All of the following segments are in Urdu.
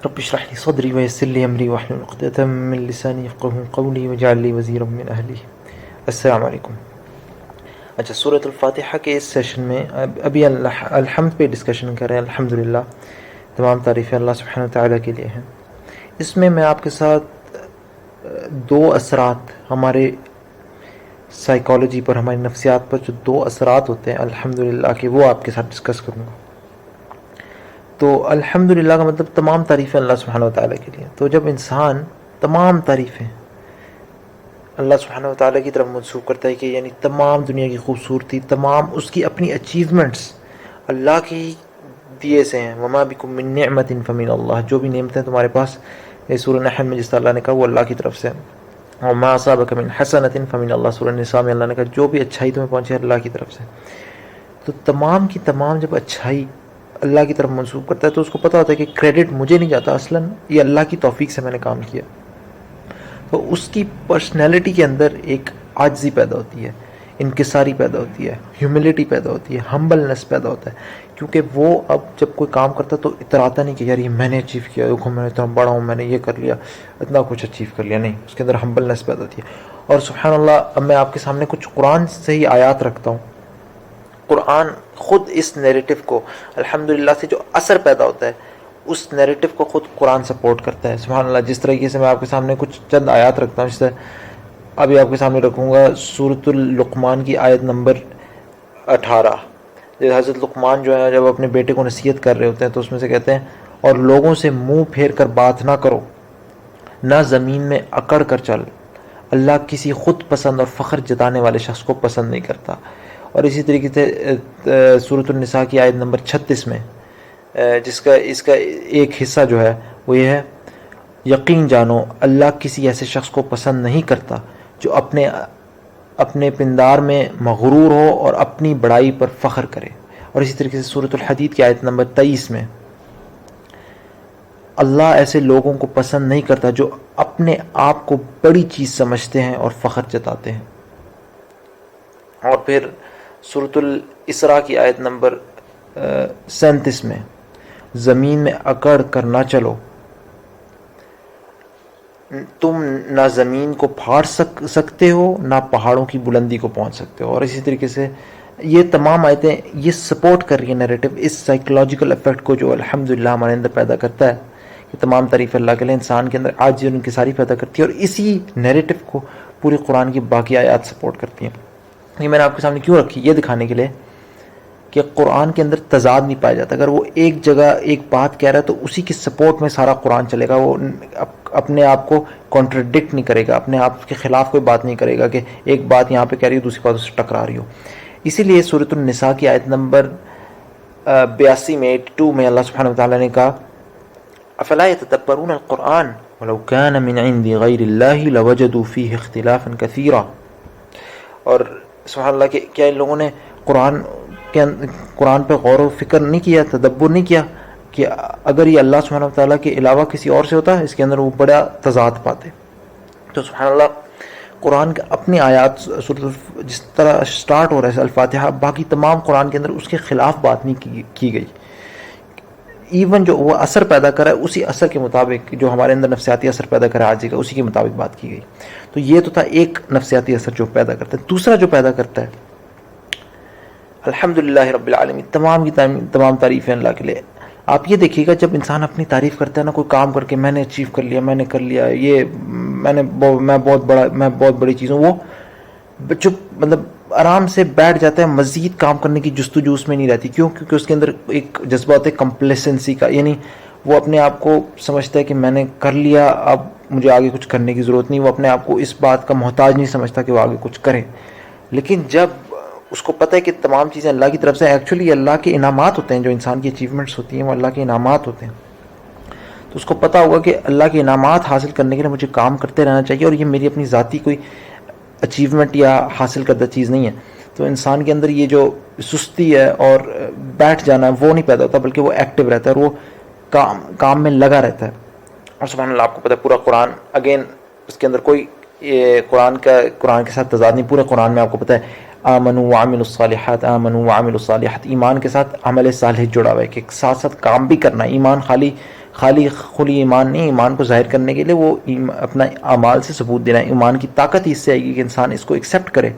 رب اشرح لي صدري ويسر لي امری واحلل عقدة من لسانی یفقهوا قولی واجعل لي وزیرا من اہلی. السلام علیکم. اچھا، سورۃ الفاتحہ کے اس سیشن میں ابھی الحمد پہ ڈسکشن کر رہے ہیں. الحمدللہ، تمام تعریفیں اللہ سبحانہ وتعالیٰ کے لیے ہیں. اس میں میں آپ کے ساتھ دو اثرات ہمارے سائیکالوجی پر، ہماری نفسیات پر جو دو اثرات ہوتے ہیں الحمدللہ کے، وہ آپ کے ساتھ ڈسکس کروں گا. تو الحمدللہ کا مطلب تمام تعریفیں اللہ سبحانہ وتعالیٰ کے لیے. تو جب انسان تمام تعریفیں اللہ سبحانہ وتعالیٰ کی طرف منسوخ کرتا ہے کہ یعنی تمام دنیا کی خوبصورتی، تمام اس کی اپنی اچیومنٹس اللہ کی دیے سے ہیں. وما بکم من نعمت فمن اللہ، جو بھی نعمتیں تمہارے پاس سورہ نحل میں جس طرح اللہ نے کہا وہ اللہ کی طرف سے ہیں. وما اصابک من حسنۃ فمن اللہ، سورہ نساء میں اللہ نے کہا جو بھی اچھائی تمہیں پہنچے اللہ کی طرف سے. تو تمام کی تمام جب اچھائی اللہ کی طرف منسوخ کرتا ہے تو اس کو پتہ ہوتا ہے کہ کریڈٹ مجھے نہیں جاتا، اصلاً یہ اللہ کی توفیق سے میں نے کام کیا. تو اس کی پرسنالٹی کے اندر ایک عاجزی پیدا ہوتی ہے، انکساری پیدا ہوتی ہے، ہیوملٹی پیدا ہوتی ہے، ہمبلنس پیدا ہوتا ہے. کیونکہ وہ اب جب کوئی کام کرتا ہے تو اتراتا نہیں کہ یار یہ میں نے اچیو کیا، دیکھو میں نے اتنا بڑا ہوں، میں نے یہ کر لیا، اتنا کچھ اچیو کر لیا. نہیں، اس کے اندر ہمبلنس پیدا ہوتی ہے. اور سبحان اللہ، اب میں آپ کے سامنے کچھ قرآن سے ہی آیات رکھتا ہوں. قرآن خود اس نیریٹو کو الحمدللہ سے جو اثر پیدا ہوتا ہے اس نیریٹو کو خود قرآن سپورٹ کرتا ہے. سبحان اللہ. جس طریقے سے میں آپ کے سامنے کچھ چند آیات رکھتا ہوں، جس طرح ابھی آپ کے سامنے رکھوں گا سورۃ اللقمان کی آیت نمبر 18. حضرت لقمان جو ہے جب اپنے بیٹے کو نصیحت کر رہے ہوتے ہیں تو اس میں سے کہتے ہیں اور لوگوں سے منہ پھیر کر بات نہ کرو، نہ زمین میں اکڑ کر چل، اللہ کسی خود پسند اور فخر جتانے والے شخص کو پسند نہیں کرتا. اور اسی طریقے سے سورۃ النساء کی آیت نمبر 36 میں اس کا ایک حصہ جو ہے وہ یہ ہے، یقین جانو اللہ کسی ایسے شخص کو پسند نہیں کرتا جو اپنے پندار میں مغرور ہو اور اپنی بڑائی پر فخر کرے. اور اسی طریقے سے سورۃ الحدید کی آیت نمبر 23 میں اللہ ایسے لوگوں کو پسند نہیں کرتا جو اپنے آپ کو بڑی چیز سمجھتے ہیں اور فخر جتاتے ہیں. اور پھر سورۃ الاسراء کی آیت نمبر 37 میں زمین میں اکڑ کر نہ چلو، تم نہ زمین کو پھاڑ سکتے ہو نہ پہاڑوں کی بلندی کو پہنچ سکتے ہو. اور اسی طریقے سے یہ تمام آیتیں یہ سپورٹ کر رہی ہیں نیریٹو، اس سائیکولوجیکل ایفیکٹ کو جو الحمدللہ ہمارے اندر پیدا کرتا ہے کہ تمام تعریف اللہ کے لیے، انسان کے اندر عاجزی اور انکساری پیدا کرتی ہے. اور اسی نیریٹو کو پورے قرآن کی باقی آیات سپورٹ کرتی ہیں. یہ میں نے آپ کے سامنے کیوں رکھی؟ یہ دکھانے کے لیے کہ قرآن کے اندر تضاد نہیں پایا جاتا. اگر وہ ایک جگہ ایک بات کہہ رہا ہے تو اسی کی سپورٹ میں سارا قرآن چلے گا. وہ اپنے آپ کو کانٹرڈکٹ نہیں کرے گا، اپنے آپ کے خلاف کوئی بات نہیں کرے گا کہ ایک بات یہاں پہ کہہ رہی ہو دوسری بات اس سے ٹکرا رہی ہو. اسی لیے سورۃ النساء کی آیت نمبر 82 میں 82 میں اللہ سبحانہ وتعالیٰ نے کہا افلا يتدبرون القرآن ولو كان من عند غیر اللہ لوجدوا فیہ اختلافا کثیرا. اور سبحان اللہ کہ کیا ان لوگوں نے قرآن پہ غور و فکر نہیں کیا، تدبر نہیں کیا کہ اگر یہ اللہ سبحانہ وتعالیٰ کے علاوہ کسی اور سے ہوتا ہے اس کے اندر وہ بڑا تضاد پاتے. تو سبحان اللہ، قرآن کے اپنی آیات جس طرح سٹارٹ ہو رہا ہے الفاتحہ، باقی تمام قرآن کے اندر اس کے خلاف بات نہیں کی گئی. ایون جو وہ اثر پیدا کرا ہے اسی اثر کے مطابق، جو ہمارے اندر نفسیاتی اثر پیدا کرا عاجزی کا، اسی کے مطابق بات کی گئی. تو یہ تو تھا ایک نفسیاتی اثر جو پیدا کرتا ہے. دوسرا جو پیدا کرتا ہے الحمدللہ رب العالمین، تمام کی تمام تعریفیں اللہ کے لیے. آپ یہ دیکھیے گا جب انسان اپنی تعریف کرتا ہے نا، کوئی کام کر کے میں نے اچیو کر لیا، میں نے کر لیا، یہ میں بہت بڑی چیز ہوں، وہ چپ مطلب آرام سے بیٹھ جاتا ہے، مزید کام کرنے کی جستجو اس میں نہیں رہتی. کیوں؟ کیونکہ اس کے اندر ایک جذبہ ہوتا ہے کمپلیسنسی کا، یعنی وہ اپنے آپ کو سمجھتا ہے کہ میں نے کر لیا، اب مجھے آگے کچھ کرنے کی ضرورت نہیں. وہ اپنے آپ کو اس بات کا محتاج نہیں سمجھتا کہ وہ آگے کچھ کرے. لیکن جب اس کو پتہ ہے کہ تمام چیزیں اللہ کی طرف سے، ایکچولی اللہ کے انعامات ہوتے ہیں، جو انسان کی اچیومنٹس ہوتی ہیں وہ اللہ کے انعامات ہوتے ہیں، تو اس کو پتہ ہوگا کہ اللہ کے انعامات حاصل کرنے کے لیے مجھے کام کرتے رہنا چاہیے، اور یہ میری اپنی ذاتی کوئی اچیومنٹ یا حاصل کردہ چیز نہیں ہے. تو انسان کے اندر یہ جو سستی ہے اور بیٹھ جانا ہے وہ نہیں پیدا ہوتا، بلکہ وہ ایکٹیو رہتا ہے اور وہ کام میں لگا رہتا ہے. اور سبحان اللہ، آپ کو پتہ ہے پورا قرآن اگین اس کے اندر کوئی قرآن کے ساتھ تضاد نہیں. پورے قرآن میں آپ کو پتہ ہے آمنوا وعملوا الصالحات، آمنوا وعملوا الصالحات، ایمان کے ساتھ عمل صالح جڑا ہوا ہے کہ ساتھ ساتھ کام بھی کرنا ہے. ایمان خالی خالی خلی ایمان نہیں، ایمان کو ظاہر کرنے کے لیے وہ اپنا اعمال سے ثبوت دینا ہے. ایمان کی طاقت ہی اس سے آئے گی کہ انسان اس کو ایکسیپٹ کرے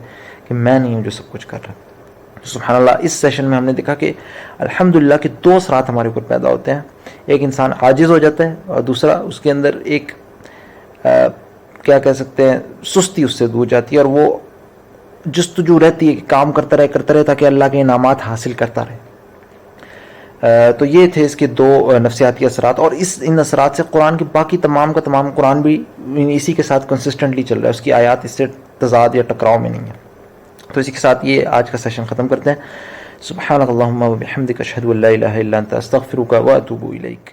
کہ میں نہیں ہوں جو سب کچھ کر رہا. سبحان اللہ. اس سیشن میں ہم نے دیکھا کہ الحمدللہ کہ 2 اثرات ہمارے اوپر پیدا ہوتے ہیں. ایک انسان عاجز ہو جاتا ہے، اور دوسرا اس کے اندر ایک کیا کہہ سکتے ہیں سستی اس سے دور جاتی ہے، اور وہ جستجو رہتی ہے کہ کام کرتا رہے تاکہ اللہ کے انعامات حاصل کرتا رہے. تو یہ تھے اس کے 2 نفسیاتی اثرات. اور ان اثرات سے قرآن کی باقی تمام کا تمام قرآن بھی اسی کے ساتھ کنسسٹنٹلی چل رہا ہے. اس کی آیات اس سے تضاد یا ٹکراؤ میں نہیں ہے. تو اسی کے ساتھ یہ آج کا سیشن ختم کرتے ہیں. سبحانک اللہم و بحمدک اشہد ان لا الہ الا انت استغفرک و اتوب الیک.